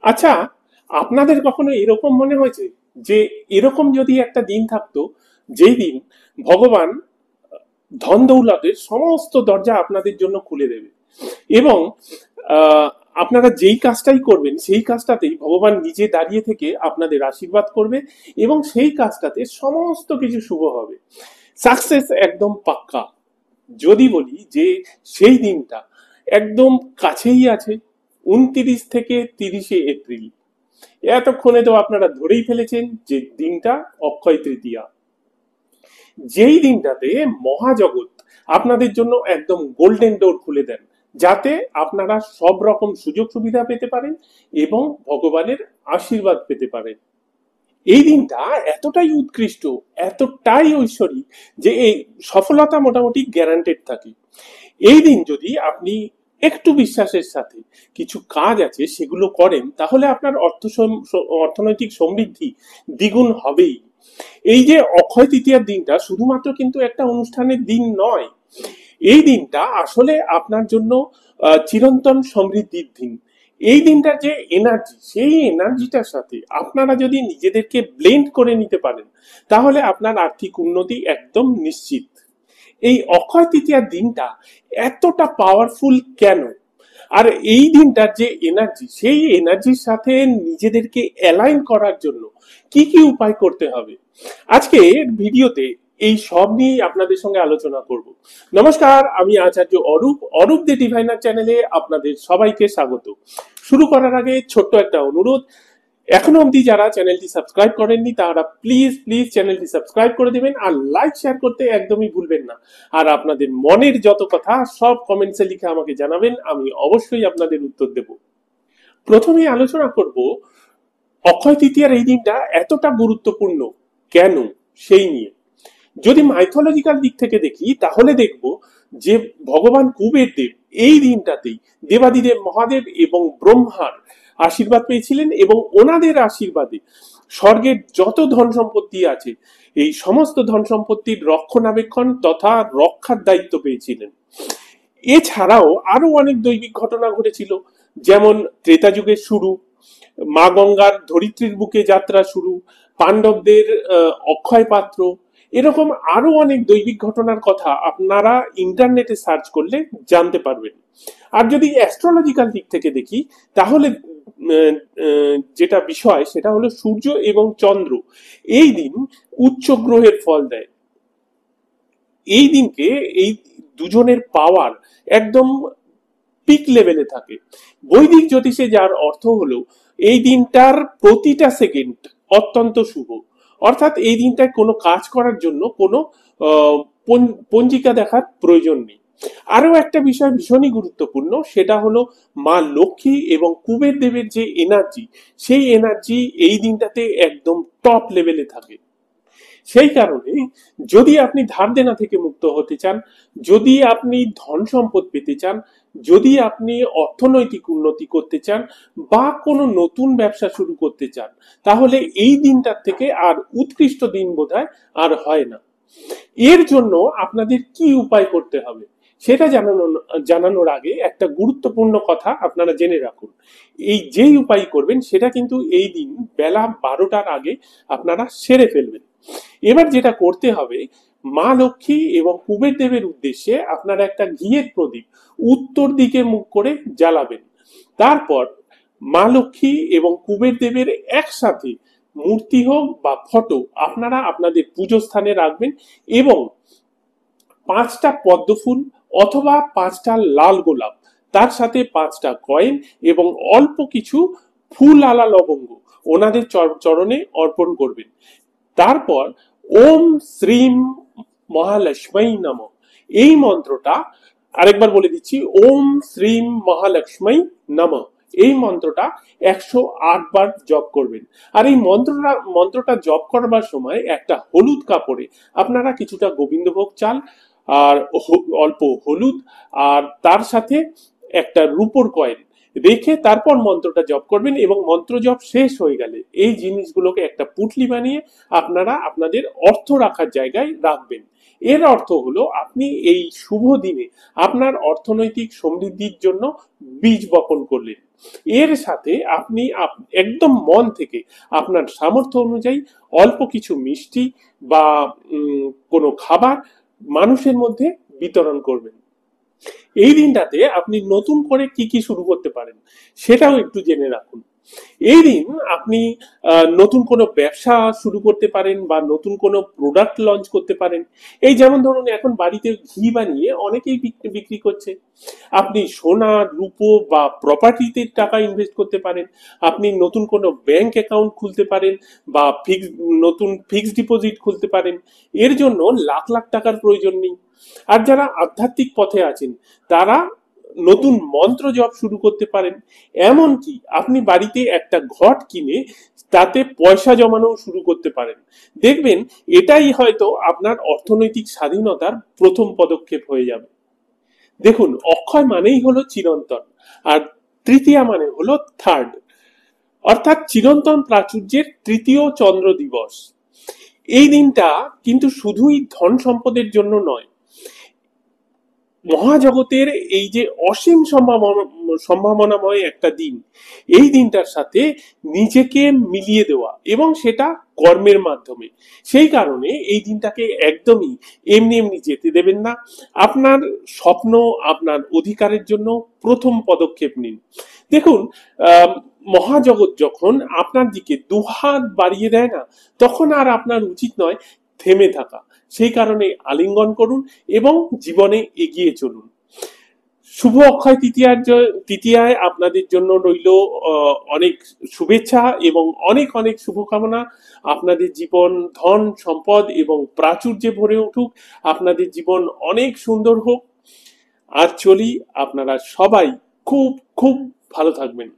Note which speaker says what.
Speaker 1: আচ্ছা, আপনাদের কখনো এরকম মনে হয়েছে যে এরকম যদি একটা দিন থাকতো, যেই দিন ভগবান ধন দৌলতের সমস্ত দরজা আপনাদের জন্য খুলে দেবে এবং আহ, আপনারা যেই কাজটাই করবেন সেই কাজটাতেই ভগবান নিজে দাঁড়িয়ে থেকে আপনাদের আশীর্বাদ করবে এবং সেই কাজটাতে সমস্ত কিছু শুভ হবে, সাকসেস একদম পাক্কা। যদি বলি যে সেই দিনটা একদম কাছেই আছে, 29 থেকে 30 এপ্রিল। এতক্ষণে তো আপনারা ধরেই ফেলেছেন যে দিনটা অক্ষয় তৃতীয়া, যেই দিনটাতে মহাজগৎ আপনাদের জন্য একদম গোল্ডেন ডোর খুলে দেন, যাতে আপনারা সব রকম সুযোগ সুবিধা পেতে পারেন এবং ভগবানের আশীর্বাদ পেতে পারেন। এই দিনটা এতটাই উৎকৃষ্ট, এতটাই ঐশ্বরিক যে এই সফলতা মোটামুটি গ্যারান্টেড থাকে। এই দিন যদি আপনি একটু বিশ্বাসের সাথে কিছু কাজ আছে সেগুলো করেন, তাহলে আপনার অর্থনৈতিক সমৃদ্ধি দ্বিগুণ হবেই। এই যে অক্ষয় তৃতীয়ার দিনটা শুধুমাত্র কিন্তু একটা অনুষ্ঠানের দিন নয়, এই দিনটা আসলে আপনার জন্য চিরন্তন সমৃদ্ধির দিন। এই দিনটার যে এনার্জি, সেই এনার্জিটার সাথে আপনারা যদি নিজেদেরকে ব্লেন্ড করে নিতে পারেন, তাহলে আপনার আর্থিক উন্নতি একদম নিশ্চিত। এই অক্ষয় তৃতীয়ার দিনটা এতটা পাওয়ারফুল কেন, আর এই দিনটার যে এনার্জি, সেই এনার্জির সাথে নিজেদেরকে অ্যালাইন করার জন্য কি কি উপায় করতে হবে, আজকে ভিডিওতে এই সব নিয়ে আপনাদের সঙ্গে আলোচনা করব। নমস্কার, আমি আচার্য অরূপ, অরূপ দি ডিভাইনার চ্যানেলে আপনাদের সবাইকে স্বাগত। শুরু করার আগে ছোট্ট একটা অনুরোধ, এখনো অবধি যারা চ্যানেলটি সাবস্ক্রাইব করেননি তারা প্লিজ প্লিজ চ্যানেলটি সাবস্ক্রাইব করে দেবেন, আর লাইক শেয়ার করতে একদমই ভুলবেন না। আর আপনাদের মনের যত কথা সব কমেন্টসে লিখে আমাকে জানাবেন, আমি অবশ্যই আপনাদের উত্তর দেব। প্রথমে আলোচনা করব অক্ষয় তৃতীয়ার এই দিনটা এতটা গুরুত্বপূর্ণ কেন, সেই নিয়ে। যদি মাইথোলজিক্যাল দিক থেকে দেখি তাহলে দেখব যে ভগবান কুবের দেব এই দিনটাতেই দেবাদিদেব মহাদেব এবং ব্রহ্মার আশীর্বাদ পেয়েছিলেন এবং ওনাদের আশীর্বাদে স্বর্গের যত ধন সম্পত্তি আছে এই সমস্ত ধন সম্পত্তির রক্ষণাবেক্ষণ তথা রক্ষার দায়িত্ব পেয়েছিলেন। এছাড়াও আরো অনেক দৈবিক ঘটনা ঘটেছিল, যেমন ত্রেতা যুগের শুরু, মা গঙ্গার ধরিত্রীর বুকে যাত্রা শুরু, পাণ্ডবদের অক্ষয় পাত্র, এরকম আরো অনেক দৈবিক ঘটনার কথা আপনারা ইন্টারনেটে সার্চ করলে জানতে পারবেন। আর যদি অ্যাস্ট্রোলজিক্যাল দিক থেকে দেখি তাহলে যেটা বিষয় সেটা হলো সূর্য এবং চন্দ্র এই দিন উচ্চ গ্রহের ফল দেয়। এই দিনকে এই দুজনের পাওয়ার একদম পিক লেভেলে থাকে। বৈদিক জ্যোতিষে যার অর্থ হলো এই দিনটার প্রতিটা সেকেন্ড অত্যন্ত শুভ, অর্থাৎ এই দিনটায় কোনো কাজ করার জন্য কোনো আহ, পঞ্জিকা দেখার প্রয়োজন নেই। আরো একটা বিষয় ভীষণই গুরুত্বপূর্ণ, সেটা হলো মা লক্ষ্মী এবং কুবের দেবের যে এনার্জি, সেই এনার্জি এই দিনটাতে একদম টপ লেভেলে থাকে। সেই কারণে যদি আপনি ধার দেনা থেকে মুক্ত হতে চান, যদি আপনি ধন সম্পদ পেতে চান, যদি আপনি অর্থনৈতিক উন্নতি করতে চান বা কোনো নতুন ব্যবসা শুরু করতে চান, তাহলে এই দিনটার থেকে আর উৎকৃষ্ট দিন বোধহয় আর হয় না। এর জন্য আপনাদের কি উপায় করতে হবে সেটা জানানোর আগে একটা গুরুত্বপূর্ণ কথা আপনারা জেনে রাখুন। এই যেই উপায় করবেন সেটা কিন্তু এই দিন বেলা 12টার আগে আপনারা সেরে ফেলবেন। এবার যেটা করতে হবে, মা লক্ষ্মী এবং কুবের দেবের উদ্দেশ্যে আপনারা একটা ঘিয়ের প্রদীপ উত্তর দিকে মুখ করে জ্বালাবেন। তারপর মা লক্ষ্মী এবং কুবের দেবের একসাথে মূর্তি হোক বা ফটো আপনারা আপনাদের পুজো স্থানে রাখবেন এবং 5টা পদ্ম ফুল অথবা 5টা লাল গোলাপ, তার সাথে 5টা কয়েন এবং অল্প কিছু ফুল আলা লবঙ্গ ওনাদের চরণে অর্পণ করবেন। তারপর ওম শ্রীম মহালক্ষ্মী নম, এই মন্ত্রটা আরেকবার বলে দিচ্ছি, ওম শ্রীম মহালক্ষ্মী নম, এই মন্ত্রটা 108 বার জপ করবেন। আর এই মন্ত্রটা জপ করবার সময় একটা হলুদ কাপড়ে আপনারা কিছুটা গোবিন্দভোগ চাল আর অল্প হলুদ আর তার সাথে একটা রূপোর কয়েন রেখে তারপর মন্ত্রটা জপ করবেন এবং মন্ত্র জপ শেষ হয়ে গেলে এই জিনিসগুলোকে একটা পুটলি বানিয়ে আপনারা আপনাদের অর্থ রাখার জায়গায় রাখবেন। এর অর্থ হলো আপনি এই শুভ দিনে আপনার অর্থনৈতিক সমৃদ্ধির জন্য বীজ বপন করলেন। এর সাথে আপনি একদম মন থেকে আপনার সামর্থ্য অনুযায়ী অল্প কিছু মিষ্টি বা কোনো খাবার মানুষের মধ্যে বিতরণ করবেন। এই দিনটাতে আপনি নতুন করে কি কি শুরু করতে পারেন সেটাও একটু জেনে রাখুন। এই দিন আপনি নতুন কোনো ব্যবসা শুরু করতে পারেন বা নতুন কোনো প্রোডাক্ট লঞ্চ করতে পারেন। এই যেমন ধরুন এখন বাড়িতে ঘি বানিয়ে অনেকেই বিক্রি করছে। আপনি সোনা রূপো বা প্রপার্টিতে টাকা ইনভেস্ট করতে পারেন। আপনি নতুন কোনো ব্যাংক অ্যাকাউন্ট খুলতে পারেন বা নতুন ফিক্সড ডিপোজিট খুলতে পারেন। এর জন্য লাখ লাখ টাকার প্রয়োজন নেই। আর যারা আধ্যাত্মিক পথে আছেন তারা নতুন মন্ত্র জপ শুরু করতে পারেন। এমনকি আপনি বাড়িতে একটা ঘট কিনে তাতে পয়সা জমানো শুরু করতে পারেন। দেখবেন এটাই হয়তো আপনার অর্থনৈতিক স্বাধীনতার প্রথম পদক্ষেপ হয়ে যাবে। দেখুন, অক্ষয় মানেই হলো চিরন্তন, আর তৃতীয়া মানে হলো থার্ড, অর্থাৎ চিরন্তন প্রাচুর্যের তৃতীয় চন্দ্র দিবস। এই দিনটা কিন্তু শুধুই ধন সম্পদের জন্য নয়, মহাজগতের এই যে অসীম সম্ভাবনাময় একটা দিন, এই দিনটার সাথে নিজেকে মিলিয়ে দেওয়া এবং সেটা কর্মের মাধ্যমে। সেই কারণে এই দিনটাকে একদমই এমনি এমনি যেতে দেবেন না। আপনার স্বপ্ন, আপনার অধিকারের জন্য প্রথম পদক্ষেপ নিন। দেখুন, মহাজগৎ যখন আপনার দিকে দুহাত বাড়িয়ে দেয় না, তখন আর আপনার উচিত নয় থেমে থাকা। সেই কারণে আলিঙ্গন করুন এবং জীবনে এগিয়ে চলুন। শুভ অক্ষয় তৃতীয়ায় আপনাদের জন্য রইল অনেক শুভেচ্ছা এবং অনেক অনেক শুভকামনা। আপনাদের জীবন ধন সম্পদ এবং প্রাচুর্যে ভরে উঠুক, আপনাদের জীবন অনেক সুন্দর হোক। আজ চলি, আপনারা সবাই খুব খুব ভালো থাকবেন।